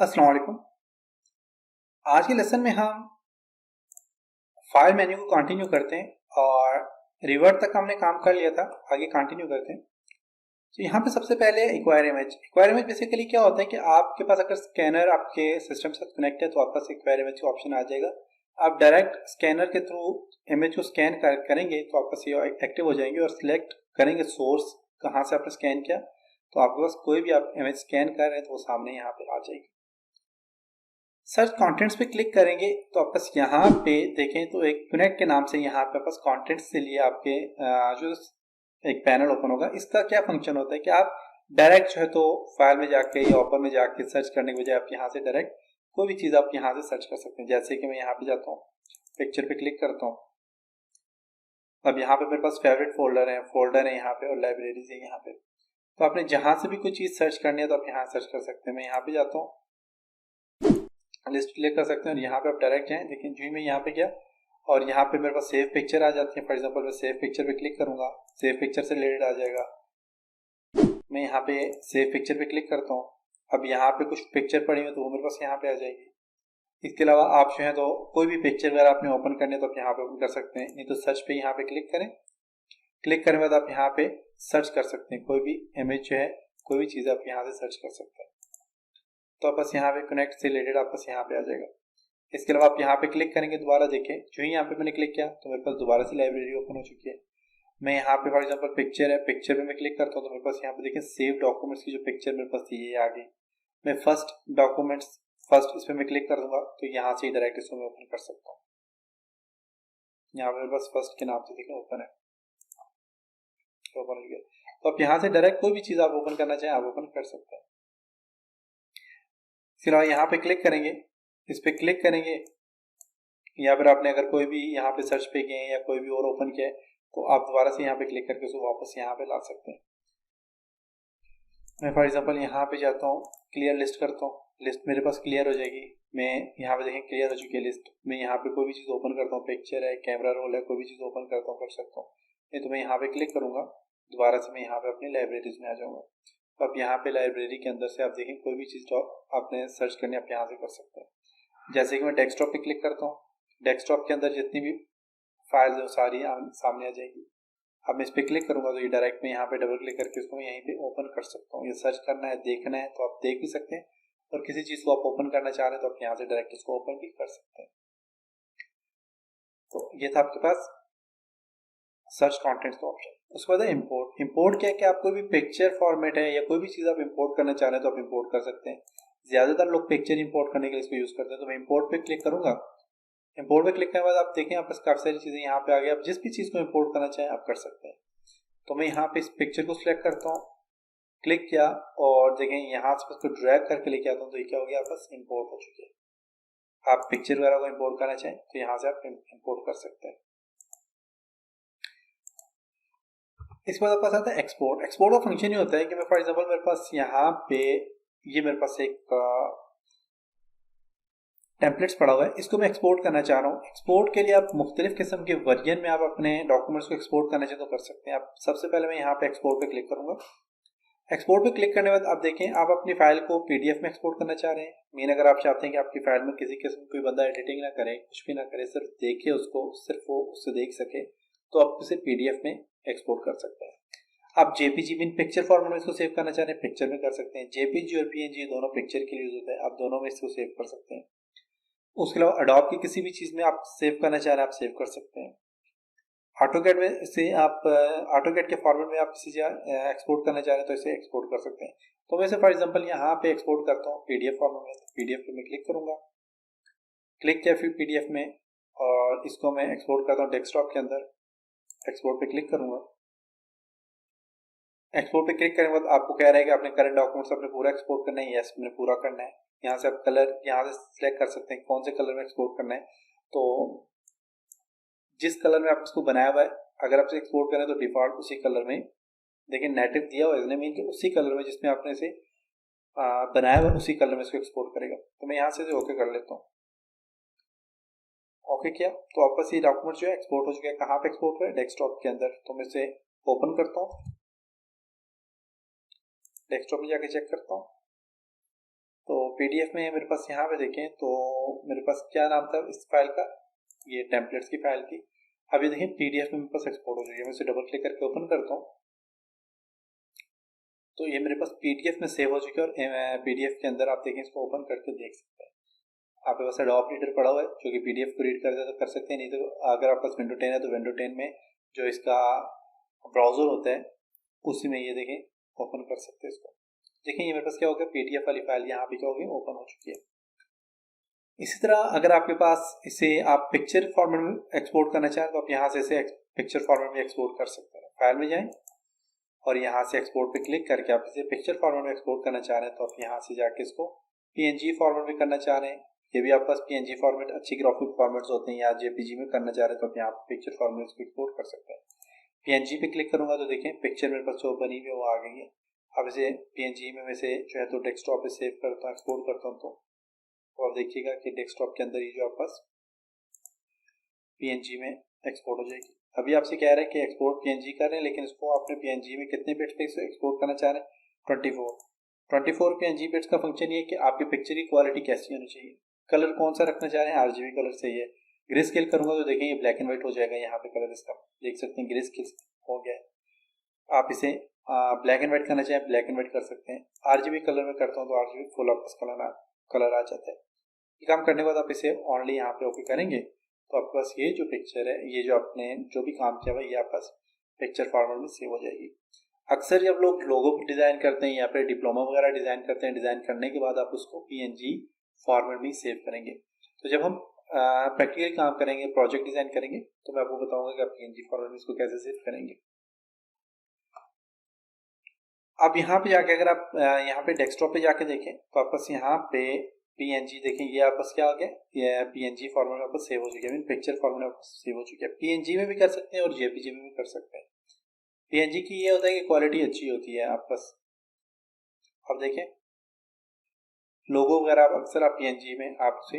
अस्सलाम वालेकुम। आज के लेसन में हम फाइल मेन्यू को कंटिन्यू करते हैं और रिवर्ट तक हमने काम कर लिया था, आगे कंटिन्यू करते हैं। तो यहाँ पे सबसे पहले acquire image. Acquire image basically क्या होता है कि आपके पास अगर स्कैनर आपके सिस्टम से कनेक्ट है तो आपके पास एक्वायर इमेज का ऑप्शन आ जाएगा। आप डायरेक्ट स्कैनर के थ्रू इमेज को स्कैन करेंगे तो आपका ये एक्टिव हो जाएंगे और सिलेक्ट करेंगे सोर्स कहाँ से आपने स्कैन किया, तो आपके पास कोई भी आप इमेज स्कैन कर रहे हैं तो वो सामने यहाँ पे आ जाएगी। सर्च कंटेंट्स पे क्लिक करेंगे तो आप बस यहाँ पे देखें तो एक कनेक्ट के नाम से यहाँ पे बस कंटेंट्स से लिए आपके जो एक पैनल ओपन होगा। इसका क्या फंक्शन होता है कि आप डायरेक्ट जो है तो फाइल में जाके या ओपन में जाके सर्च करने के बजाय आप यहाँ से डायरेक्ट कोई भी चीज़ आप यहाँ से सर्च कर सकते हैं। जैसे कि मैं यहाँ पे जाता हूँ, पिक्चर पे क्लिक करता हूँ। अब यहाँ पे मेरे पास फेवरेट फोल्डर है यहाँ पे और लाइब्रेरीज है यहाँ पे। तो आपने जहाँ से भी कोई चीज़ सर्च करनी है तो आप यहाँ सर्च कर सकते हैं। मैं यहाँ पे जाता हूँ, लिस्ट क्लिक कर सकते हैं और यहाँ पे आप डायरेक्ट जाएं। लेकिन जो मैं यहाँ पे गया और यहाँ पे मेरे पास सेव पिक्चर आ जाती है। फॉर एग्जांपल मैं सेव पिक्चर पे क्लिक करूंगा, सेव पिक्चर से रिलेटेड आ जाएगा। मैं यहाँ पे सेव पिक्चर पे क्लिक करता हूँ। अब यहाँ पे कुछ पिक्चर पड़ी हुई तो वो मेरे पास यहाँ पे आ जाएगी। इसके अलावा आप जो है तो कोई भी पिक्चर अगर आपने ओपन करनी है तो आप यहाँ पे ओपन कर सकते हैं। नहीं तो सर्च पे यहाँ पे क्लिक करें। क्लिक करने के बाद आप यहाँ पे सर्च कर सकते हैं। कोई भी इमेज जो है, कोई भी चीज़ आप यहाँ से सर्च कर सकते हैं। तो आप बस यहाँ पे कनेक्ट से रिलेटेड आप बस यहाँ पे आ जाएगा। इसके अलावा आप यहाँ पे क्लिक करेंगे, दोबारा देखें, जो ही यहाँ पे मैंने क्लिक किया तो मेरे पास दोबारा से लाइब्रेरी ओपन हो चुकी है। मैं यहाँ पे फॉर एग्जांपल पिक्चर है, पिक्चर पे मैं क्लिक करता हूँ तो मेरे पास यहाँ पे देखें सेव डॉक्यूमेंट्स की जो पिक्चर मेरे पास थी ये आ गई। मैं फर्स्ट डॉक्यूमेंट्स फर्स्ट इस पर मैं क्लिक कर दूंगा तो यहाँ से डायरेक्ट इसको मैं ओपन कर सकता हूँ। यहाँ पे मेरे पास फर्स्ट के नाम से देखें ओपन है, ओपन हो गया। तो आप यहाँ से डायरेक्ट कोई भी चीज़ आप ओपन करना चाहें आप ओपन कर सकते हैं। फिर आप यहाँ पे क्लिक करेंगे, इस पे क्लिक करेंगे, या फिर आपने अगर कोई भी यहाँ पे सर्च पे गए या कोई भी और ओपन किया है तो आप दोबारा से यहाँ पे क्लिक करके उसको वापस यहाँ पे ला सकते हैं। मैं फॉर एग्जांपल यहाँ पे जाता हूँ, क्लियर लिस्ट करता हूँ, लिस्ट मेरे पास क्लियर हो जाएगी। मैं यहाँ पे देखें क्लियर हो चुकी है लिस्ट। मैं यहाँ पे कोई भी चीज़ ओपन करता हूँ, पिक्चर है, कैमरा रोल है, कोई भी चीज़ ओपन करता हूँ कर सकता हूँ। नहीं तो मैं यहाँ पे क्लिक करूँगा, दोबारा से मैं यहाँ पे अपनी लाइब्रेरीज में आ जाऊँगा। तो आप यहाँ पे लाइब्रेरी के अंदर से आप देखें कोई भी चीज़ जो आपने सर्च करनी है आप यहाँ से कर सकते हैं। जैसे कि मैं डेस्कटॉप पे क्लिक करता हूँ, डेस्कटॉप के अंदर जितनी भी फाइल्स है सारी सामने आ जाएगी। अब मैं इस पर क्लिक करूंगा तो ये डायरेक्ट मैं यहाँ पे डबल क्लिक करके इसको मैं यहीं पे ओपन कर सकता हूँ। ये सर्च करना है, देखना है तो आप देख भी सकते हैं, और किसी चीज़ को आप ओपन करना चाह रहे हैं तो आप यहाँ से डायरेक्ट इसको ओपन भी कर सकते हैं। तो ये था आपके पास सर्च कंटेंट्स का ऑप्शन। उसके बाद इंपोर्ट। इंपोर्ट क्या है कि आप कोई भी पिक्चर फॉर्मेट है या कोई भी चीज़ आप इंपोर्ट करना चाह रहे हैं तो आप इंपोर्ट कर सकते हैं। ज़्यादातर लोग पिक्चर इंपोर्ट करने के लिए इसको यूज़ करते हैं। तो मैं इंपोर्ट पे क्लिक करूंगा। इंपोर्ट पे क्लिक करने के बाद आप देखें आपके पास काफ़ी सारी चीज़ें यहाँ पे आ गई। आप जिस भी चीज़ को इंपोर्ट करना चाहें आप कर सकते हैं। तो मैं यहाँ पे इस पिक्चर को सिलेक्ट करता हूँ, क्लिक किया और देखें यहाँ से इसको ड्रैग करके लेके आता हूँ तो ये क्या हो गया, आपस इंपोर्ट हो चुकी है। आप पिक्चर वगैरह को इंपोर्ट करना चाहें तो यहाँ से आप इंपोर्ट कर सकते हैं। इसके बाद आपके पास आता है एक्सपोर्ट। एक्सपोर्ट का फंक्शन ये होता है कि मैं फॉर एग्जांपल मेरे पास यहाँ पे ये मेरे पास एक टेम्पलेट्स पड़ा हुआ है, इसको मैं एक्सपोर्ट करना चाह रहा हूँ। एक्सपोर्ट के लिए आप मुख्तलिफ किस्म के वर्जन में आप अपने डॉक्यूमेंट्स को एक्सपोर्ट करना चाहें तो कर सकते हैं। आप सबसे पहले मैं यहाँ पे एक्सपोर्ट पे क्लिक करूंगा। एक्सपोर्ट पे क्लिक करने के बाद आप देखें आप अपनी फाइल को पीडीएफ में एक्सपोर्ट करना चाह रहे हैं। मीन अगर आप चाहते हैं कि आपकी फाइल में किसी किस्म कोई बंदा एडिटिंग ना करे, कुछ भी ना करे, सिर्फ देखे उसको, सिर्फ वो उससे देख सके, तो आप उसे पीडीएफ में एक्सपोर्ट कर सकते हैं। आप जेपीजी मीन पिक्चर फॉर्मेट में इसको सेव करना चाह रहे हैं, पिक्चर में कर सकते हैं। जेपीजी और पीएनजी दोनों पिक्चर के लिए यूज होता है, आप दोनों में इसको सेव कर सकते हैं। उसके अलावा अडोब की किसी भी चीज़ में आप सेव करना चाह रहे हैं आप सेव कर सकते हैं। ऑटोकैड में से आप ऑटोकैड के फॉर्मेट में आप किसी एक्सपोर्ट करना चाह रहे हैं तो इसे एक्सपोर्ट कर सकते हैं। तो मैं इसे फॉर एग्जांपल यहाँ पे एक्सपोर्ट करता हूँ पीडीएफ फॉर्मेट में। पीडीएफ पे मैं क्लिक करूँगा, क्लिक किया फिर पीडीएफ में, और इसको मैं एक्सपोर्ट करता हूँ डेस्कटॉप के अंदर। एक्सपोर्ट पे क्लिक करूँगा। एक्सपोर्ट पे क्लिक करने के बाद आपको कह रहा है कि आपने करंट डॉक्यूमेंट्स अपने पूरा एक्सपोर्ट करना है। यस, मैंने पूरा करना है। यहाँ से आप कलर यहाँ से सिलेक्ट कर सकते हैं कौन से कलर में एक्सपोर्ट करना है। तो जिस कलर में आप इसको बनाया हुआ है अगर आप एक्सपोर्ट करें तो डिफॉल्ट उसी कलर में, देखिए नेटिव दिया हुआ है इसने, मीन कि उसी कलर में जिसमें आपने इसे बनाया हुआ उसी कलर में इसको एक्सपोर्ट करेगा। तो मैं यहाँ से ओके कर लेता हूँ। ओके किया तो आपका ये डॉक्यूमेंट जो है एक्सपोर्ट हो चुका है। कहाँ पे एक्सपोर्ट हुआ है, डेस्कटॉप के अंदर। तो मैं इसे ओपन करता हूँ, डेस्कटॉप में जाके चेक करता हूँ तो PDF में मेरे पास यहाँ पे देखें तो मेरे पास क्या नाम था इस फाइल का, ये टेम्पलेट्स की फाइल थी। अभी देखें PDF में मेरे पास एक्सपोर्ट हो चुकी है। मैं इसे डबल क्लिक करके ओपन करता हूँ तो ये मेरे पास PDF में सेव हो चुकी है और PDF के अंदर आप देखें इसको ओपन करके देख सकते हैं। आपके पास एडोब रीडर पड़ा हुआ है जो कि PDF को रीड कर दे तो कर सकते हैं, नहीं तो अगर आपके पास विंडो 10 है तो विंडो 10 में जो इसका ब्राउजर होता है उसी में ये देखें ओपन कर सकते हैं इसको। देखें ये मेरे पास क्या हो गया, PDF वाली फाइल यहाँ पे क्या हो गई, ओपन हो चुकी है। इसी तरह अगर आपके पास इसे आप पिक्चर फॉर्मेट में एक्सपोर्ट करना चाहें तो आप यहाँ से इसे पिक्चर फॉर्मेट में एक्सपोर्ट कर सकते हैं। फाइल में जाएं और यहाँ से एक्सपोर्ट पे क्लिक करके आप इसे पिक्चर फॉर्मेट में एक्सपोर्ट करना चाह रहे हैं तो आप यहाँ से जाके इसको PNG फॉर्मेट में करना चाह रहे हैं। ये भी आपके पास PNG फॉर्मेट अच्छी ग्राफिक फॉर्मेट्स होते हैं, या JPG में करना चाह रहे हैं तो आप यहाँ पिक्चर फॉर्मेट में एक्सपोर्ट कर सकते हैं। PNG पे क्लिक करूंगा तो देखें पिक्चर मेरे पास जो बनी हुई है वो आ गई है। अब इसे PNG में वैसे जो है तो डेस्कटॉप पे सेव करता हूँ, एक्सपोर्ट करता हूँ तो आप देखिएगा कि डेस्कटॉप के अंदर ही जो आपके पास PNG में एक्सपोर्ट हो जाएगी। अभी आपसे कह रहे हैं कि एक्सपोर्ट PNG कर रहे हैं, लेकिन इसको आपने PNG में कितने बिट्स पे एक्सपोर्ट करना चाह रहे हैं, 24 PNG बिट्स का फंक्शन ये है कि आपकी पिक्चर की क्वालिटी कैसी होनी चाहिए। कलर कौन सा रखना चाह रहे हैं, RGB कलर सही है। ग्रे स्केल करूंगा तो देखें ये ब्लैक एंड व्हाइट हो जाएगा, यहाँ पे कलर इसका देख सकते हैं ग्रे स्केल हो गया है। आप इसे ब्लैक एंड व्हाइट करना चाहें ब्लैक एंड व्हाइट कर सकते हैं। RGB कलर में करता हूँ तो RGB फुल ऑफ कलर आ जाता है। ये काम करने के बाद आप इसे ऑनली यहाँ पे ओके करेंगे तो आपके पास ये जो पिक्चर है, ये जो आपने जो भी काम किया हुआ ये आपके पास पिक्चर फॉर्मेट में सेव हो जाएगी। अक्सर जब लोग लोगो डिज़ाइन करते हैं या फिर डिप्लोमा वगैरह डिज़ाइन करते हैं, डिज़ाइन करने के बाद आप उसको PNG फॉर्मेट में सेव करेंगे। तो जब हम प्रैक्टिकली काम करेंगे, प्रोजेक्ट डिज़ाइन करेंगे तो मैं आपको बताऊंगा कि आप PNG फॉर्मेट में इसको कैसे सेव करेंगे। अब यहाँ पे जाके अगर आप यहाँ पे डेस्कटॉप पे जाके देखें तो आपके पास यहाँ पे PNG देखें, ये आपस क्या आ गया, ये PNG फॉर्मेट आपको सेव हो चुकी है, पिक्चर फॉर्मेट आपको सेव हो चुकी है। PNG में भी कर सकते हैं और JPG में भी कर सकते हैं। PNG की ये होता है कि क्वालिटी अच्छी होती है आपस। अब देखें लोगो वगैरह आप अक्सर आप PNG में आप उसे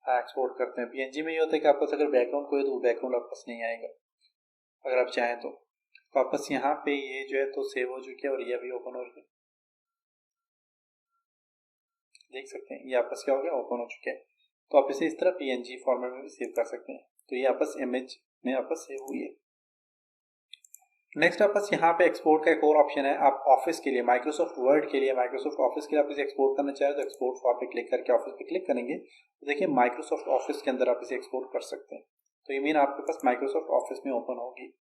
एक्सपोर्ट करते हैं। PNG में ये होता है कि आपके पास अगर बैकग्राउंड कोई तो वो बैकग्राउंड आपस नहीं आएगा अगर आप चाहें तो। वापस यहाँ पे ये जो है तो सेव हो चुकी है और ये भी ओपन हो रही है, देख सकते हैं ये आपस क्या हो गया, ओपन हो चुके हैं। तो आप इसे इस तरह PNG फॉर्मेट में भी सेव कर सकते हैं। तो ये आपस इमेज में आपस सेव हुई है। नेक्स्ट आपस यहाँ पे एक्सपोर्ट का एक और ऑप्शन है। आप ऑफिस के लिए, माइक्रोसॉफ्ट वर्ड के लिए, माइक्रोसॉफ्ट ऑफिस के लिए आप इसे एक्सपोर्ट करना चाहें तो एक्सपोर्ट फॉर पे क्लिक करके ऑफिस पे क्लिक करेंगे तो देखिए माइक्रोसॉफ्ट ऑफिस के अंदर आप इसे एक्सपोर्ट कर सकते हैं। तो ये मीन आपके पास माइक्रोसॉफ्ट ऑफिस में ओपन होगी।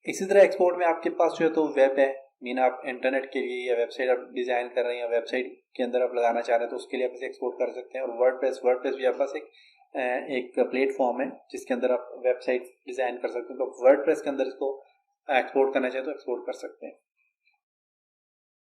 इसी तरह एक्सपोर्ट में आपके पास जो है तो वेब है, मीन आप इंटरनेट के लिए या वेबसाइट आप डिज़ाइन कर रहे हैं या वेबसाइट के अंदर आप लगाना चाह रहे हैं तो उसके लिए आप इसे एक्सपोर्ट कर सकते हैं। और वर्डप्रेस भी आपके पास एक प्लेटफॉर्म है जिसके अंदर आप वेबसाइट डिज़ाइन कर सकते हैं। तो वर्डप्रेस के अंदर इसको एक्सपोर्ट करना चाहे तो एक्सपोर्ट कर सकते हैं।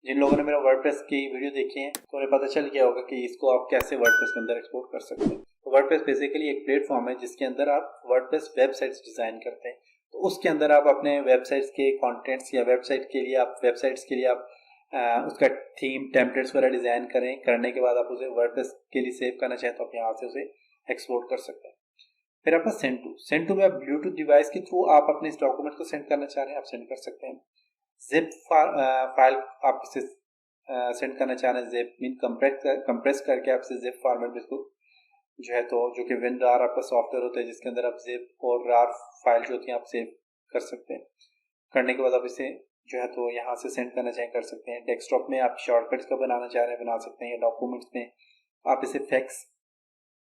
जिन लोगों ने मेरा वर्डप्रेस की वीडियो देखी है तो उन्हें पता चल गया होगा कि इसको आप कैसे वर्डप्रेस के अंदर एक्सपोर्ट कर सकते हैं। तो वर्डप्रेस बेसिकली एक प्लेटफॉर्म है जिसके अंदर आप वर्डप्रेस वेबसाइट्स डिज़ाइन करते हैं। तो उसके अंदर आप अपने वेबसाइट्स के कंटेंट्स या वेबसाइट के लिए आप वेबसाइट्स के लिए आप उसका थीम टेम्पलेट्स वगैरह डिज़ाइन करने के बाद आप उसे वर्डप्रेस के लिए सेव करना चाहें तो आप यहाँ से उसे एक्सपोर्ट कर सकते हैं। फिर आपका सेंड टू में आप ब्लूटूथ डिवाइस के थ्रू आप अपने इस डॉक्यूमेंट को सेंड करना चाह रहे हैं, आप सेंड कर सकते हैं। जिप फाइल आप इसे सेंड करना चाह रहे हैं, जिप मीन कंप्रेस करके आप इसे जिप फॉर्मेट में इसको जो है तो जो कि WinRAR आपका सॉफ्टवेयर होता है जिसके अंदर आप जिप और RAR फाइल जो होती हैं आप सेव कर सकते हैं। करने के बाद आप इसे जो है तो यहाँ से सेंड करना चाहें कर सकते हैं। डेस्कटॉप में आप शॉर्टकट्स का बनाना चाह रहे हैं बना सकते हैं, या डॉक्यूमेंट्स में आप इसे फैक्स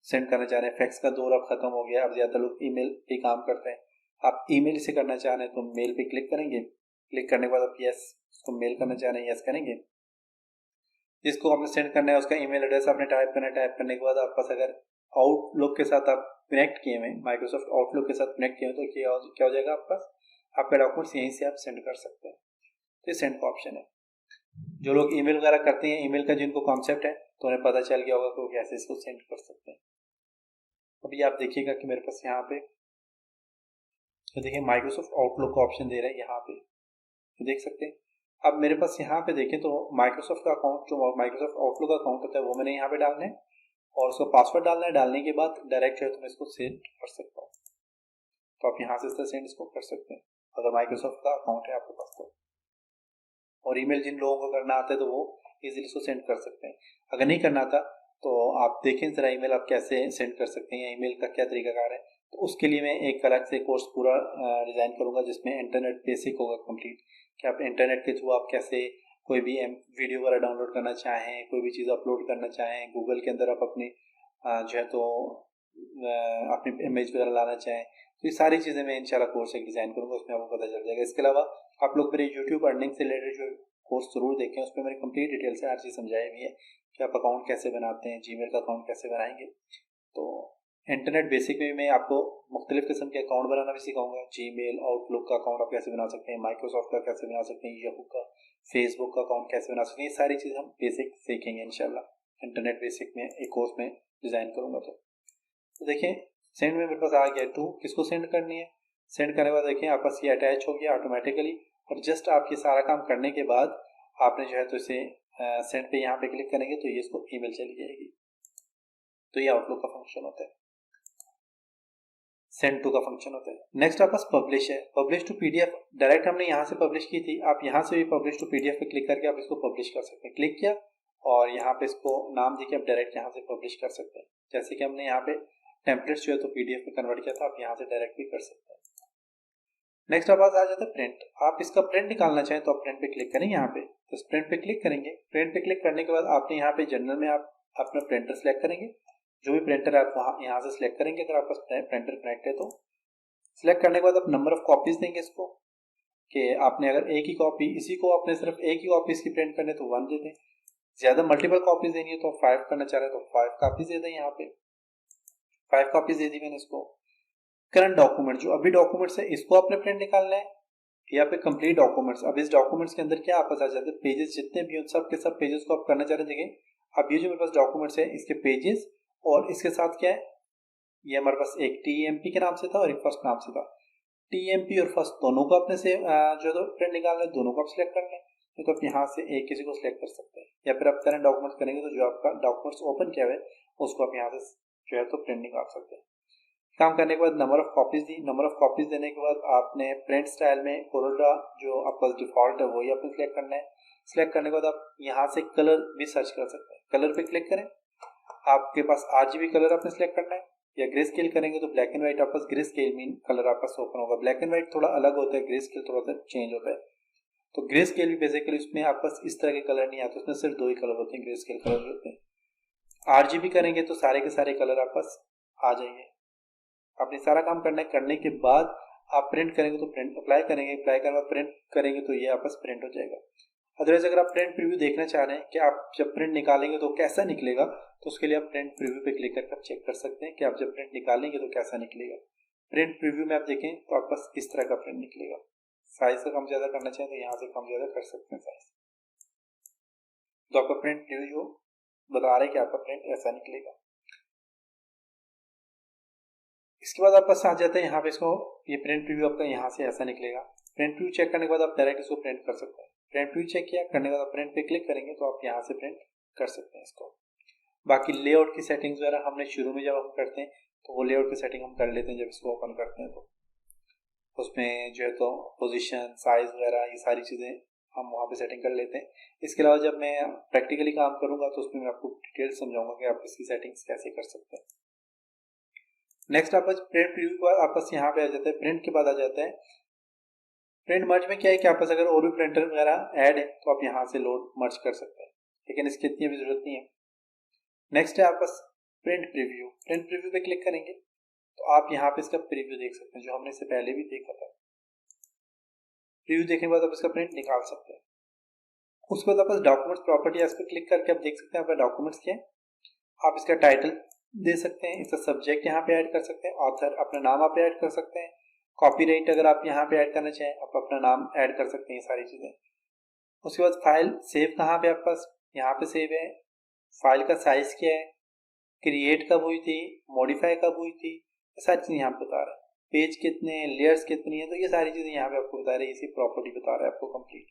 सेंड करना चाह रहे हैं, फैक्स का दौर अब खत्म हो गया, अब ज़्यादा लोग ईमेल पे काम करते हैं। आप ईमेल से करना चाह रहे हैं तो मेल पे क्लिक करेंगे, क्लिक करने के बाद आप यस उसको मेल करना चाह रहे हैं यस करेंगे। जिसको आपने सेंड करना है उसका ईमेल एड्रेस आपने टाइप करना है, टाइप करने के बाद आपके पास अगर आउटलुक के साथ आप कनेक्ट किए हुए, माइक्रोसॉफ्ट आउटलुक के साथ कनेक्ट किए हुए तो क्या हो जाएगा आपके पास, आपका डॉक्यूमेंट्स यहीं से आप सेंड कर सकते हैं। तो ये सेंड का ऑप्शन है। जो लोग ईमेल वगैरह करते हैं, ईमेल का जिनको कॉन्सेप्ट है तो उन्हें पता चल गया होगा कि वो कैसे इसको सेंड कर सकते हैं। अभी आप देखिएगा कि मेरे पास यहाँ पे तो देखिए माइक्रोसॉफ्ट आउटलुक का ऑप्शन दे रहा है यहाँ पे, तो देख सकते हैं। अब मेरे पास यहाँ पे देखें तो माइक्रोसॉफ्ट का अकाउंट जो माइक्रोसॉफ्ट आउटलुक का अकाउंट होता है वो मैंने यहाँ पे डालना है और उसका पासवर्ड डालना है। डालने के बाद डायरेक्ट है तो मैं इसको सेंड कर सकता हूँ। तो आप यहाँ से सेंड इसको कर सकते हैं अगर माइक्रोसॉफ्ट का अकाउंट है आपके पास तो। और ईमेल जिन लोगों को करना आता है तो वो इजीली इसको सेंड कर सकते हैं। अगर नहीं करना आता तो आप देखें ज़रा ईमेल आप कैसे सेंड कर सकते हैं, ईमेल का क्या तरीकाकार है। तो उसके लिए मैं एक अलग से कोर्स पूरा डिज़ाइन करूँगा जिसमें इंटरनेट बेसिक होगा कंप्लीट, कि आप इंटरनेट के थ्रू आप कैसे कोई भी वीडियो वगैरह डाउनलोड करना चाहें, कोई भी चीज़ अपलोड करना चाहें, गूगल के अंदर आप अपनी जो है तो अपनी इमेज वगैरह लाना चाहें, तो ये सारी चीज़ें मैं इंशाल्लाह कोर्स एक डिज़ाइन करूँगा, उसमें आपको पता चल जाएगा। इसके अलावा आप लोग मेरे यूट्यूब अर्निंग से रिलेटेड जो कोर्स ज़रूर देखें, उसमें मैंने कंप्लीट डिटेल से हर चीज़ समझाई हुई है कि आप अकाउंट कैसे बनाते हैं, जीमेल का अकाउंट कैसे बनाएंगे। तो इंटरनेट बेसिक में मैं आपको मुख्तलिफ किस्म के अकाउंट बनाना भी सिखाऊंगा, जीमेल, आउटलुक का अकाउंट आप कैसे बना सकते हैं, माइक्रोसॉफ्ट का कैसे बना सकते हैं, याहू का, फेसबुक का अकाउंट कैसे बना सकते हैं, ये सारी चीज़ हम बेसिक सीखेंगे इंशाल्लाह। इंटरनेट बेसिक में एक कोर्स में डिज़ाइन करूँगा। तो देखिए सेंड में मेरे पास आ गया टू, किसको सेंड करनी है, सेंड करने के बाद देखिए आपके पास ये अटैच हो गया ऑटोमेटिकली। और जस्ट आप ये सारा काम करने के बाद आपने जो है तो इसे सेंड पे यहाँ पे क्लिक करेंगे तो ये इसको ईमेल चली जाएगी। तो ये आउटलुक का फंक्शन होता है, सेंड टू का फंक्शन होता है। नेक्स्ट आपके पास पब्लिश है, पब्लिश टू पीडीएफ डायरेक्ट हमने यहाँ से पब्लिश की थी, आप यहाँ से भी पब्लिश टू पीडीएफ पे क्लिक करके आप इसको पब्लिश कर सकते हैं। क्लिक किया और यहाँ पे इसको नाम देके आप डायरेक्ट यहाँ से पब्लिश कर सकते हैं। जैसे कि हमने यहाँ पे टेम्पलेट्स जो है तो पीडीएफ में कन्वर्ट किया था, आप यहाँ से डायरेक्ट भी कर सकते हैं। नेक्स्ट आप आ जाता है प्रिंट, आप इसका प्रिंट निकालना चाहें तो आप प्रिंट पे क्लिक करेंगे यहाँ पे, तो इस प्रिंट पे क्लिक करेंगे। प्रिंट पे क्लिक करने के बाद आपने यहाँ पे जनरल में आप अपना प्रिंटर सेलेक्ट करेंगे, जो भी प्रिंटर है आप वहाँ यहाँ से सिलेक्ट करेंगे। अगर आपका प्रिंटर कनेक्ट है तो सिलेक्ट करने के बाद आप नंबर ऑफ कॉपीज देंगे इसको, कि आपने अगर एक ही कॉपी, इसी को आपने सिर्फ एक ही कॉपी इसकी प्रिंट करने तो 1 दे दें, ज्यादा मल्टीपल कॉपीज देनी है तो 5 करना चाह रहे हैं तो 5 कॉपीज दे दें। यहाँ पे 5 कॉपीज दे दी मैंने इसको। करंट डॉक्यूमेंट जो अभी डॉक्यूमेंट्स है इसको आपने प्रिंट निकालना है या फिर कंप्लीट डॉक्यूमेंट्स। अब इस डॉक्यूमेंट्स के अंदर क्या आपस आ जाते हैं, पेजेस जितने भी हो सब के सब पेजेस को आप करना चाह रहे हैं। अब ये जो मेरे पास डॉक्यूमेंट्स है इसके पेजेस और इसके साथ क्या है, ये हमारे पास एक टीएमपी के नाम से था और एक फर्स्ट नाम से था। टीएमपी और फर्स्ट दोनों को अपने से जो तो प्रिंट निकालना है, दोनों को आप सिलेक्ट करना है। तो आप यहाँ से एक किसी को सिलेक्ट कर सकते हैं, या फिर आप करंट डॉक्यूमेंट्स करेंगे तो जो आपका डॉक्यूमेंट्स ओपन किया हुआ है उसको आप यहाँ से जो है तो प्रिंट निकाल सकते हैं। काम करने के बाद number of copies the, number of copies देने के बाद आपने प्रिंट स्टाइल में कोरोडा जो आपका डिफॉल्ट है वही आपने सिलेक्ट करना है। सिलेक्ट करने के बाद आप यहाँ से कलर भी सर्च कर सकते हैं, कलर पे क्लिक करें। आपके पास आरजीबी कलर आपने सिलेक्ट करना है, या ग्रे स्केल करेंगे तो ब्लैक एंड व्हाइट आपका ग्रे स्केल मीन कलर आपका ओपन होगा। ब्लैक एंड व्हाइट थोड़ा अलग होता है, ग्रे स्केल थोड़ा सा चेंज होता है। तो ग्रे स्केल भी बेसिकली उसमें आपके पास इस तरह के कलर नहीं आते, उसमें सिर्फ 2 ही कलर होते हैं, ग्रे स्केल कलर होते हैं। आरजीबी करेंगे तो सारे के सारे कलर आपके पास आ जाएंगे। आपने सारा काम करने के बाद आप प्रिंट करेंगे तो प्रिंट अप्लाई करेंगे, अप्लाई करने बाद प्रिंट करेंगे तो ये आपस प्रिंट हो जाएगा। अदरवाइज अगर आप प्रिंट प्रीव्यू देखना चाह रहे हैं कि आप जब प्रिंट निकालेंगे तो कैसा निकलेगा, तो उसके लिए आप प्रिंट प्रीव्यू पे क्लिक करके आप चेक कर सकते हैं कि आप जब प्रिंट निकालेंगे तो कैसा निकलेगा। प्रिंट प्रीव्यू में आप देखें तो आप बस इस तरह का प्रिंट निकलेगा। साइज का कम ज्यादा करना चाहें तो यहाँ से कम ज्यादा कर सकते हैं साइज। तो आपका प्रिंट प्रीव्यू बता रहे हैं कि आपका प्रिंट ऐसा निकलेगा। इसके बाद आप बस आ जाते हैं यहाँ पे, इसको ये प्रिंट प्रीव्यू आपका यहाँ से ऐसा निकलेगा। प्रिंट प्रीव्यू चेक करने के बाद आप डायरेक्ट इसको प्रिंट कर सकते हैं। प्रिंट प्रीव्यू चेक किया करने के बाद आप प्रिंट पे क्लिक करेंगे तो आप यहाँ से प्रिंट कर सकते हैं इसको। बाकी लेआउट की सेटिंग्स वगैरह हमने शुरू में जब हम करते हैं तो वो लेआउट की सेटिंग हम कर लेते हैं जब इसको ओपन करते हैं, तो उसमें जो है तो पोजीशन, साइज वगैरह ये सारी चीज़ें हम वहाँ पे सेटिंग कर लेते हैं। इसके अलावा जब मैं प्रैक्टिकली काम करूँगा तो उसमें मैं आपको डिटेल समझाऊंगा कि आप इसकी सेटिंग्स कैसे कर सकते हैं। नेक्स्ट आपका प्रिंट प्रीव्यू के बाद आपस यहाँ पे आ जाता है, प्रिंट के बाद आ जाता है प्रिंट मर्ज में। क्या है कि आपस अगर और भी प्रिंटर वगैरह ऐड है तो आप यहाँ से लोड मर्ज कर सकते हैं, लेकिन इसकी इतनी भी जरूरत नहीं है। नेक्स्ट है आपस प्रिंट प्रीव्यू। प्रिंट प्रीव्यू पे क्लिक करेंगे तो आप यहाँ पे इसका प्रीव्यू देख सकते हैं, जो हमने इससे पहले भी देखा था। प्रीव्यू देखने के बाद आप इसका प्रिंट निकाल सकते हैं। उसके बाद आप डॉक्यूमेंट्स प्रॉपर्टी इस पर क्लिक करके आप देख सकते हैं आपका डॉक्यूमेंट्स क्या है। आप इसका टाइटल दे सकते हैं, इसका सब्जेक्ट यहाँ पे ऐड कर सकते हैं, ऑथर अपना नाम आप ऐड कर सकते हैं, कॉपीराइट अगर आप यहाँ पे ऐड करना चाहें आप अपना नाम ऐड कर सकते हैं, सारी चीज़ें। उसके बाद फाइल सेव कहाँ पे आपके पास, यहाँ पे सेव है। फाइल का साइज क्या है, क्रिएट कब हुई थी, मॉडिफाई कब हुई थी, ये सारी चीज़ें यहाँ पे बता रहा है। पेज कितने हैं, लेयर्स कितनी है, तो ये सारी चीज़ें यहाँ पे आपको बता रहे हैं, इसी प्रॉपर्टी बता रहा है आपको कंप्लीट।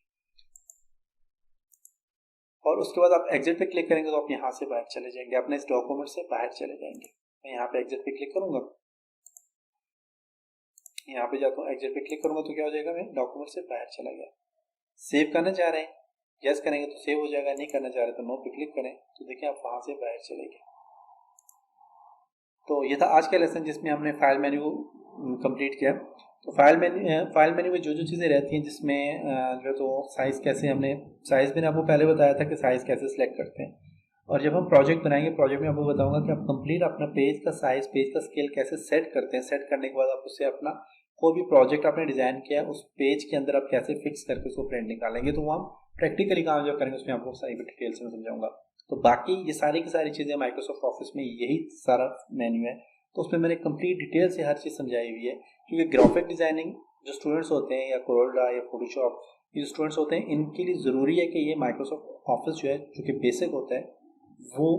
और उसके बाद आप एग्जिट पे क्लिक करेंगे तो आप यहाँ से बाहर चले जाएंगे, अपने इस डॉक्यूमेंट से बाहर चले जाएंगे। मैं यहाँ पे एग्जिट पे क्लिक करूंगा, यहाँ पे जाता हूँ, एग्जिट पे क्लिक करूंगा तो क्या हो जाएगा, मैं डॉक्यूमेंट से बाहर चला गया। सेव करना चाह रहे हैं यस करेंगे तो सेव हो जाएगा, नहीं करना चाह रहे तो नो पे क्लिक करें तो देखिए आप वहाँ से बाहर चले गए। तो ये था आज का लेसन जिसमें हमने फाइल मेन्यू को कंप्लीट किया। तो फाइल मेन्यू में जो जो चीज़ें रहती हैं जिसमें जो तो साइज़ कैसे, हमने साइज़ मैंने आपको पहले बताया था कि साइज़ कैसे सिलेक्ट करते हैं, और जब हम प्रोजेक्ट बनाएंगे प्रोजेक्ट में आपको बताऊंगा कि आप कंप्लीट अपना पेज का साइज़, पेज का स्केल कैसे सेट करते हैं। सेट करने के बाद आप उससे अपना कोई भी प्रोजेक्ट आपने डिज़ाइन किया उस पेज के अंदर आप कैसे फिक्स करके उसको प्रिंट निकालेंगे, तो वो हम प्रैक्टिकली काम जब करेंगे उसमें आपको सारी डिटेल से मैं समझाऊंगा। तो बाकी ये सारी की सारी चीज़ें माइक्रोसॉफ्ट ऑफिस में यही सारा मेन्यू है, तो उसमें मैंने कंप्लीट डिटेल से हर चीज़ समझाई हुई है। क्योंकि ग्राफिक डिज़ाइनिंग जो स्टूडेंट्स होते हैं या कोरोला या फोटोशॉप, ये स्टूडेंट्स होते हैं, इनके लिए ज़रूरी है कि ये माइक्रोसॉफ्ट ऑफिस जो है जो कि बेसिक होता है वो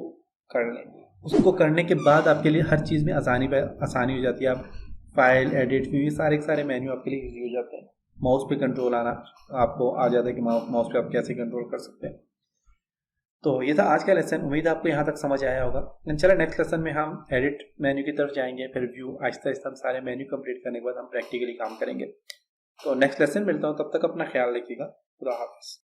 कर लें। उसको करने के बाद आपके लिए हर चीज़ में आसानी हो जाती है। आप फाइल, एडिट, व्यू, ये सारे के सारे मेन्यू आपके लिए ईजी हो जाते हैं। माउस पे कंट्रोल आना आपको आ जाता है कि माउस पे आप कैसे कंट्रोल कर सकते हैं। तो ये था आज का लेसन, उम्मीद है आपको यहाँ तक समझ आया होगा। चलो नेक्स्ट लेसन में हम एडिट मेन्यू की तरफ जाएंगे, फिर व्यू, आहिस्ता आहिस्ता हम सारे मेन्यू कंप्लीट करने के बाद हम प्रैक्टिकली काम करेंगे। तो नेक्स्ट लेसन मिलता हूँ, तब तक अपना ख्याल रखिएगा। खुदा हाफिज़।